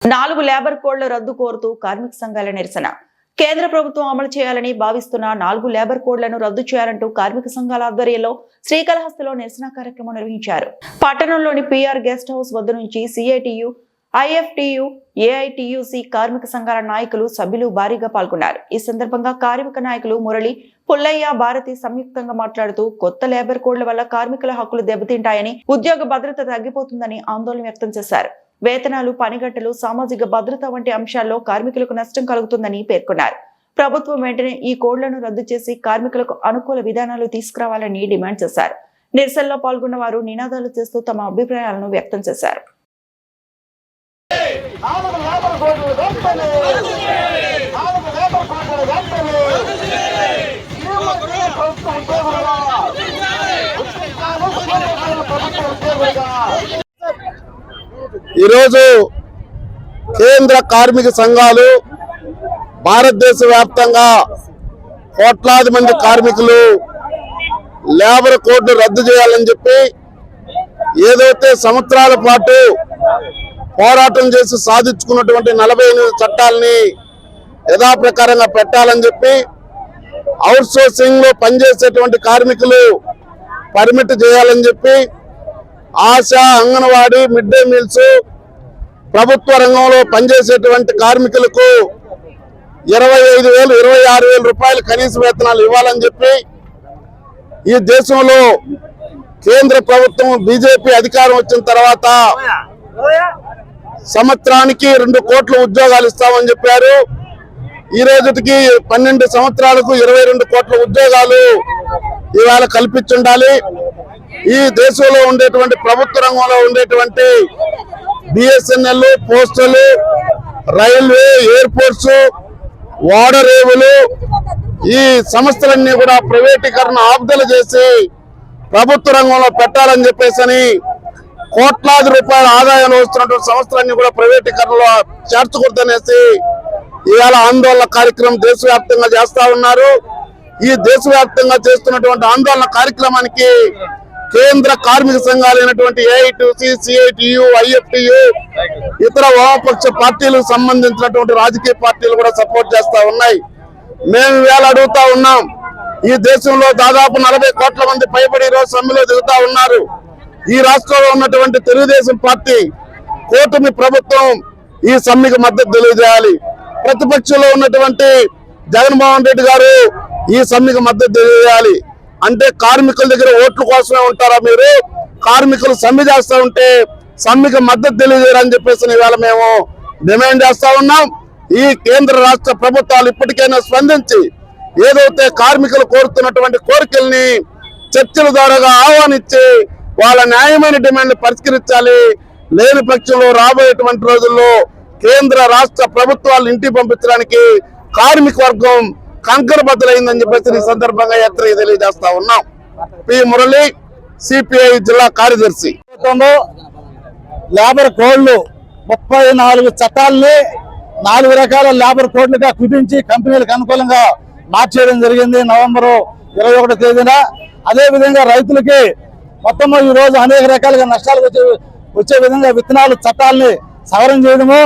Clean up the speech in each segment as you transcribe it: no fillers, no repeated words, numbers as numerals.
4 labour కోడ్ల రద్దు కోరుతూ కార్మిక సంఘాల నిరసన. కేంద్ర ప్రభుత్వం అమలు చేయాలని భావిస్తున్న 4 లేబర్ కోడ్లను రద్దు చేయాలంటూ కార్మిక సంఘాల ఆధ్వర్యంలో శ్రీకాళహస్తిలో నిరసన కార్యక్రమం నిర్వహించారు. పట్టణంలోని పిఆర్ గెస్ట్ హౌస్ వద్ద నుంచి సిఐటియు, ఐఎఫ్టియు, ఏఐటియుసి కార్మిక సంఘాల నాయకులు, సభ్యులు భారీగా పాల్గొన్నారు. ఈ సందర్భంగా కార్మిక నాయకులు మురళి, పుల్లయ్య, భారతి సంయుక్తంగా మాట్లాడుతూ కొత్త లేబర్ కోడ్ల వల్ల కార్మికుల హక్కులు దెబ్బతింటాయని, ఉద్యోగ భద్రత తగ్గిపోతుందని ఆందోళన వ్యక్తం చేశారు. వేతనాలు, పనిగంటలు, సామాజిక భద్రత వంటి అంశాల్లో కార్మికులకు నష్టం కలుగుతుందని పేర్కొన్నారు. ప్రభుత్వం వెంటనే ఈ కోడ్లను రద్దు చేసి కార్మికులకు అనుకూల విధానాలు తీసుకురావాలని డిమాండ్ చేశారు. నిరసనలో పాల్గొన్న వారు నినాదాలు చేస్తూ తమ అభిప్రాయాలను వ్యక్తం చేశారు. ఈరోజు కేంద్ర కార్మిక సంఘాలు భారతదేశ వ్యాప్తంగా కోట్లాది మంది కార్మికులు లేబర్ కోడ్ను రద్దు చేయాలని చెప్పి ఏదైతే సంవత్సరాల పాటు పోరాటం చేసి సాధించుకున్నటువంటి 48 చట్టాలని యథాప్రకారంగా పెట్టాలని చెప్పి అవుట్ సోర్సింగ్ లో పనిచేసేటువంటి కార్మికులు పర్మిట్ చేయాలని చెప్పి ASHA, anganwadi, mid day meals, ప్రభుత్వ రంగంలో పనిచేసేటువంటి కార్మికులకు 25,000, 26,000 రూపాయలు కనీస వేతనాలు ఇవ్వాలని చెప్పి ఈ దేశంలో కేంద్ర ప్రభుత్వం బీజేపీ అధికారం వచ్చిన తర్వాత సంవత్సరానికి 2 కోట్ల ఉద్యోగాలు ఇస్తామని చెప్పారు. ఈ రోజుకి 12 సంవత్సరాలకు 22 కోట్ల ఉద్యోగాలు ఇవాళ కల్పించుండాలి. ఈ దేశంలో ఉండేటువంటి ప్రభుత్వ రంగంలో ఉండేటువంటి BSNL, postal, railway, airports, water రేవులు, ఈ సంస్థలన్నీ కూడా ప్రైవేటీకరణ ఆపుదల చేసి ప్రభుత్వ రంగంలో పెట్టాలని చెప్పేసి కోట్లాది రూపాయల ఆదాయాలు వస్తున్నటువంటి సంస్థలన్నీ కూడా ప్రైవేటీకరణలో చేర్చకూడదనేసి ఇవాళ ఆందోళన కార్యక్రమం దేశవ్యాప్తంగా చేస్తా ఉన్నారు. ఈ దేశవ్యాప్తంగా చేస్తున్నటువంటి ఆందోళన కార్యక్రమానికి కేంద్ర కార్మిక సంఘాలైనటువంటి ఏఐటియుసి, సిఐటియు, ఐఎఫ్టియు, ఇతర వామపక్ష పార్టీలకు సంబంధించినటువంటి రాజకీయ పార్టీలు కూడా సపోర్ట్ చేస్తా ఉన్నాయి. మేము ఇవాళ అడుగుతా ఉన్నాం, ఈ దేశంలో దాదాపు 40 కోట్ల మంది పైబడి ఈరోజు సమ్మెలో దిగుతా ఉన్నారు. ఈ రాష్ట్రంలో ఉన్నటువంటి తెలుగుదేశం పార్టీ, కూటమి ప్రభుత్వం ఈ సమ్మెకు మద్దతు తెలియజేయాలి. ప్రతిపక్షంలో ఉన్నటువంటి జగన్మోహన్ రెడ్డి గారు ఈ సమ్మెకు మద్దతు తెలియజేయాలి. అంటే కార్మికుల దగ్గర ఓట్ల కోసమే ఉంటారా మీరు? కార్మికులు సమ్మె చేస్తా ఉంటే సమ్మెకు మద్దతు తెలియజేయాలని చెప్పేసి ఇవాళ మేము డిమాండ్ చేస్తా ఉన్నాం. ఈ కేంద్ర రాష్ట్ర ప్రభుత్వాలు ఇప్పటికైనా స్పందించి ఏదైతే కార్మికులు కోరుతున్నటువంటి కోరికల్ని చర్చల ద్వారాగా ఆహ్వానించి వాళ్ళ న్యాయమైన డిమాండ్ పరిష్కరించాలి. లేని పక్షంలో రాబోయేటువంటి రోజుల్లో కేంద్ర రాష్ట్ర ప్రభుత్వాలు ఇంటికి పంపించడానికి కార్మిక వర్గం కంకరబద్దలైందని చెప్పేసి ఈ సందర్భంగా హెచ్చరిక తెలియజేస్తా ఉన్నాం. పి మురళి, సిపిఐ జిల్లా కార్యదర్శి. లేబర్ కోడ్లు 34 చట్టాలని 4 రకాల లేబర్ కోడ్లుగా కుదించి కంపెనీలకు అనుకూలంగా మార్చేయడం జరిగింది నవంబర్ 21వ తేదీన. అదేవిధంగా రైతులకి మొత్తం ఈ రోజు అనేక రకాలుగా నష్టాలు వచ్చే విధంగా విత్తనాలు చట్టాలని సవరణ చేయడము,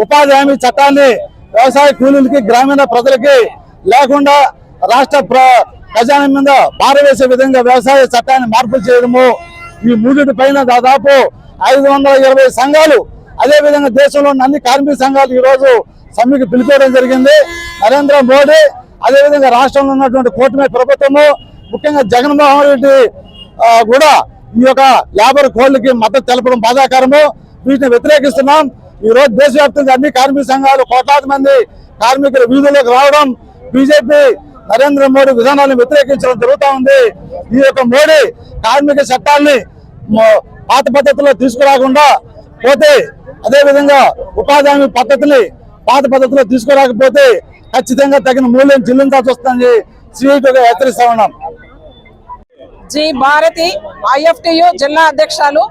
ఉపాధి హామీ చట్టాన్ని వ్యవసాయ కూలీలకి, గ్రామీణ ప్రజలకి లేకుండా రాష్ట్ర ఖజానా మీద పారవేసే విధంగా వ్యవసాయ చట్టాన్ని మార్పు చేయడము, ఈ మూడింటి పైన దాదాపు 520 సంఘాలు, అదేవిధంగా దేశంలో అన్ని కార్మిక సంఘాలు ఈ రోజు సమ్మెకు పిలిపేయడం జరిగింది. నరేంద్ర మోడీ, అదేవిధంగా రాష్ట్రంలో ఉన్నటువంటి కూటమి ప్రభుత్వము, ముఖ్యంగా జగన్మోహన్ రెడ్డి కూడా ఈ యొక్క లేబర్ కోడ్లకి మద్దతు తెలపడం బాధాకరము. వీటిని వ్యతిరేకిస్తున్నాం. ఈ రోజు దేశవ్యాప్తంగా అన్ని కార్మిక సంఘాలు, కోట్లాది మంది కార్మికులు వీధుల్లోకి రావడం, బీజేపీ నరేంద్ర మోడీ విధానాలను వ్యతిరేకించడం జరుగుతూ ఉంది. ఈ యొక్క మోడీ కార్మిక చట్టాలని పాత పద్ధతిలో తీసుకురాకుండా పోతే, అదేవిధంగా ఉపాధి హామీ పద్ధతిని పాత పద్ధతిలో తీసుకురాకపోతే ఖచ్చితంగా తగిన మూల్యం చెల్లించాల్సి వస్తుందని సిఐటిగా హెచ్చరిస్తా ఉన్నాం. జి భారతి, ఐఎఫ్టియు జిల్లా అధ్యక్షులు.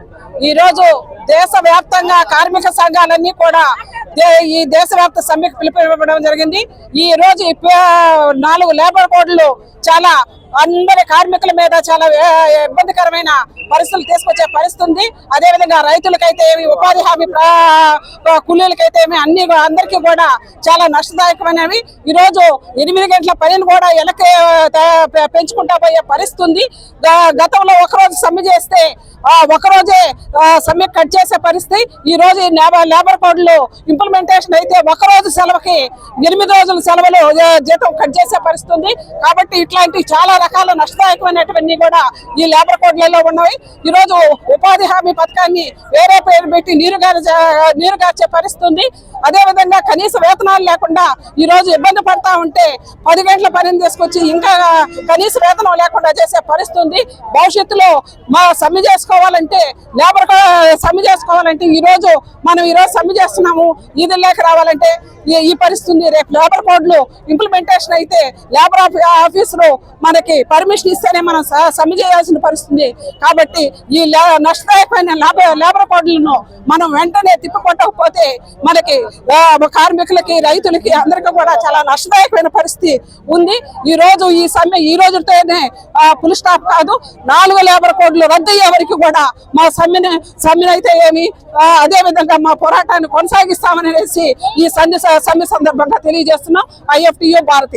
ఈ రోజు దేశవ్యాప్తంగా కార్మిక సంఘాలన్నీ కూడా ఈ దేశవ్యాప్త సమ్మెకు పిలుపునివ్వడం జరిగింది. ఈ రోజు 4 లేబర్ కోడ్లు చాలా అందరి కార్మికుల మీద చాలా ఇబ్బందికరమైన పరిస్థితులు తీసుకొచ్చే పరిస్థితి ఉంది. అదేవిధంగా రైతులకైతే ఏమి, ఉపాధి హామీ కూలీలకైతే ఏమి, అందరికీ కూడా చాలా నష్టదాయకమైనవి. ఈ రోజు 8 గంటల పనిని కూడా వెనక్కి పెంచుకుంటా పోయే పరిస్థితి ఉంది. గతంలో ఒకరోజు సమ్మె చేస్తే ఒకరోజే సమ్మె కట్ చేసే పరిస్థితి. ఈ రోజు లేబర్ కోడ్లు ఇంప్లిమెంటేషన్ అయితే ఒకరోజు సెలవుకి 8 రోజుల సెలవులు జీతం కట్ చేసే పరిస్థితి ఉంది. కాబట్టి ఇట్లాంటి చాలా రకాల నష్టదాయకమైనటువంటి కూడా ఈ లేబర్ కోడ్లలో ఉన్నాయి. ఈ రోజు ఉపాధి హామీ పథకాన్ని వేరే పేరు పెట్టి నీరుగార్చే పరిస్థితి ఉంది. అదేవిధంగా కనీస వేతనాలు లేకుండా ఈ రోజు ఇబ్బంది పడతా ఉంటే 10 గంటల పనిని తీసుకొచ్చి ఇంకా కనీస వేతనం లేకుండా చేసే పరిస్థితి ఉంది. భవిష్యత్తులో సమ్మె చేసుకోవాలంటే సమ్మె చేసుకోవాలంటే ఈ రోజు సమ్మె చేస్తున్నాము, ఈదుల్లోకి రావాలంటే ఈ పరిస్థితి ఉంది. రేపు లేబర్ కోడ్లు ఇంప్లిమెంటేషన్ అయితే లేబర్ ఆఫీసులు మనకి పర్మిషన్ ఇస్తేనే మనం సమ్మె చేయాల్సిన పరిస్థితి. కాబట్టి ఈ నష్టదాయకమైన లేబర్ కోడ్లను మనం వెంటనే తిప్పికొట్టకపోతే మనకి కార్మికులకి, రైతులకి, అందరికీ కూడా చాలా నష్టదాయకమైన పరిస్థితి ఉంది. ఈ సమ్మె ఈ రోజుతోనే ఫుల్ స్టాప్ కాదు. 4 లేబర్ కోడ్లు రద్దయ్యే వరకు కూడా మా సమ్మె అయితే ఏమి, అదే విధంగా మా పోరాటాన్ని కొనసాగిస్తామనేసి ఈ సమ్మె సందర్భంగా తెలియజేస్తున్నాం. IFTU భారతి.